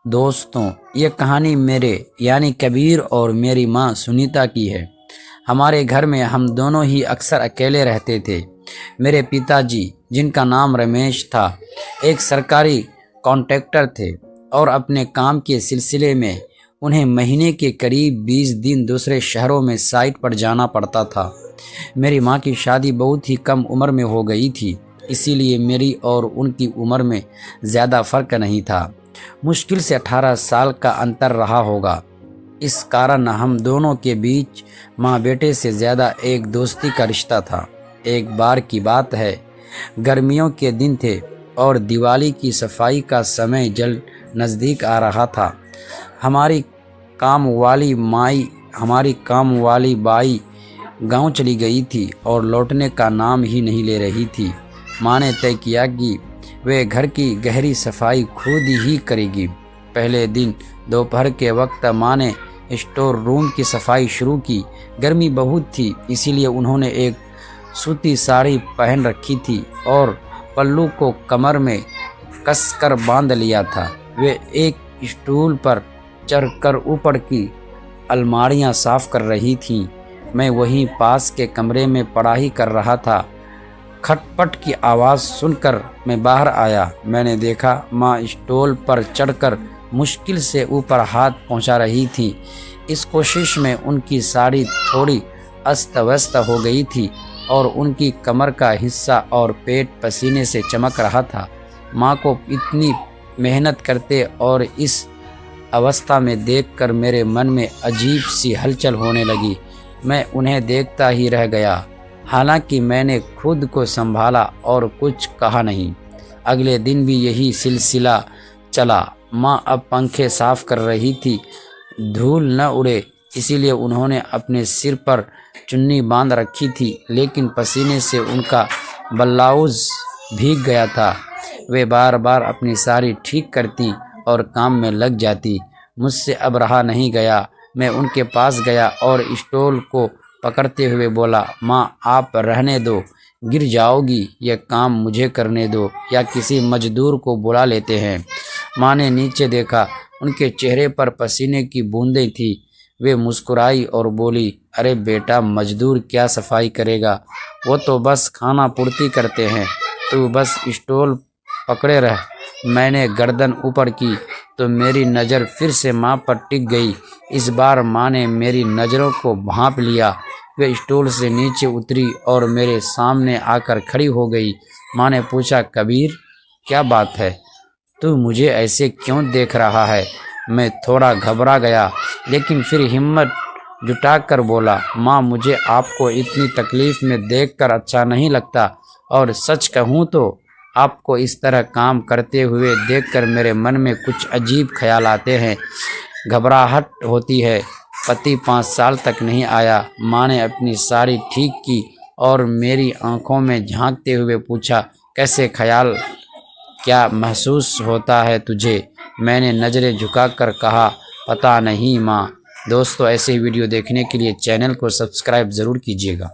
दोस्तों, ये कहानी मेरे यानी कबीर और मेरी माँ सुनीता की है। हमारे घर में हम दोनों ही अक्सर अकेले रहते थे। मेरे पिताजी, जिनका नाम रमेश था, एक सरकारी कॉन्ट्रैक्टर थे और अपने काम के सिलसिले में उन्हें महीने के करीब 20 दिन दूसरे शहरों में साइट पर जाना पड़ता था। मेरी माँ की शादी बहुत ही कम उम्र में हो गई थी, इसीलिए मेरी और उनकी उम्र में ज़्यादा फर्क नहीं था। मुश्किल से 18 साल का अंतर रहा होगा। इस कारण हम दोनों के बीच माँ बेटे से ज़्यादा एक दोस्ती का रिश्ता था। एक बार की बात है, गर्मियों के दिन थे और दिवाली की सफाई का समय जल्द नज़दीक आ रहा था। हमारी काम वाली बाई गांव चली गई थी और लौटने का नाम ही नहीं ले रही थी। माँ ने तय किया कि वे घर की गहरी सफाई खुद ही करेगी। पहले दिन दोपहर के वक्त माँ ने स्टोर रूम की सफाई शुरू की। गर्मी बहुत थी, इसीलिए उन्होंने एक सूती साड़ी पहन रखी थी और पल्लू को कमर में कसकर बांध लिया था। वे एक स्टूल पर चढ़कर ऊपर की अलमारियां साफ कर रही थीं। मैं वहीं पास के कमरे में पढ़ाई कर रहा था। खटपट की आवाज़ सुनकर मैं बाहर आया। मैंने देखा माँ स्टूल पर चढ़कर मुश्किल से ऊपर हाथ पहुंचा रही थी। इस कोशिश में उनकी साड़ी थोड़ी अस्त व्यस्त हो गई थी और उनकी कमर का हिस्सा और पेट पसीने से चमक रहा था। माँ को इतनी मेहनत करते और इस अवस्था में देखकर मेरे मन में अजीब सी हलचल होने लगी। मैं उन्हें देखता ही रह गया। हालांकि मैंने खुद को संभाला और कुछ कहा नहीं। अगले दिन भी यही सिलसिला चला। माँ अब पंखे साफ कर रही थी, धूल न उड़े इसीलिए उन्होंने अपने सिर पर चुन्नी बांध रखी थी, लेकिन पसीने से उनका ब्लाउज भीग गया था। वे बार बार अपनी साड़ी ठीक करती और काम में लग जाती। मुझसे अब रहा नहीं गया। मैं उनके पास गया और स्टूल को पकड़ते हुए बोला, माँ आप रहने दो, गिर जाओगी, यह काम मुझे करने दो या किसी मजदूर को बुला लेते हैं। माँ ने नीचे देखा, उनके चेहरे पर पसीने की बूंदें थी। वे मुस्कुराई और बोली, अरे बेटा, मजदूर क्या सफाई करेगा, वो तो बस खाना पूर्ति करते हैं, तू बस स्टूल पकड़े रह। मैंने गर्दन ऊपर की तो मेरी नज़र फिर से माँ पर टिक गई। इस बार माँ ने मेरी नज़रों को भांप लिया। वे स्टूल से नीचे उतरी और मेरे सामने आकर खड़ी हो गई। माँ ने पूछा, कबीर क्या बात है, तू मुझे ऐसे क्यों देख रहा है? मैं थोड़ा घबरा गया, लेकिन फिर हिम्मत जुटाकर बोला, माँ मुझे आपको इतनी तकलीफ़ में देखकर अच्छा नहीं लगता और सच कहूँ तो आपको इस तरह काम करते हुए देखकर मेरे मन में कुछ अजीब ख्याल आते हैं, घबराहट होती है। पति 5 साल तक नहीं आया। माँ ने अपनी साड़ी ठीक की और मेरी आंखों में झांकते हुए पूछा, कैसे ख्याल, क्या महसूस होता है तुझे? मैंने नज़रें झुकाकर कहा, पता नहीं माँ। दोस्तों, ऐसे वीडियो देखने के लिए चैनल को सब्सक्राइब ज़रूर कीजिएगा।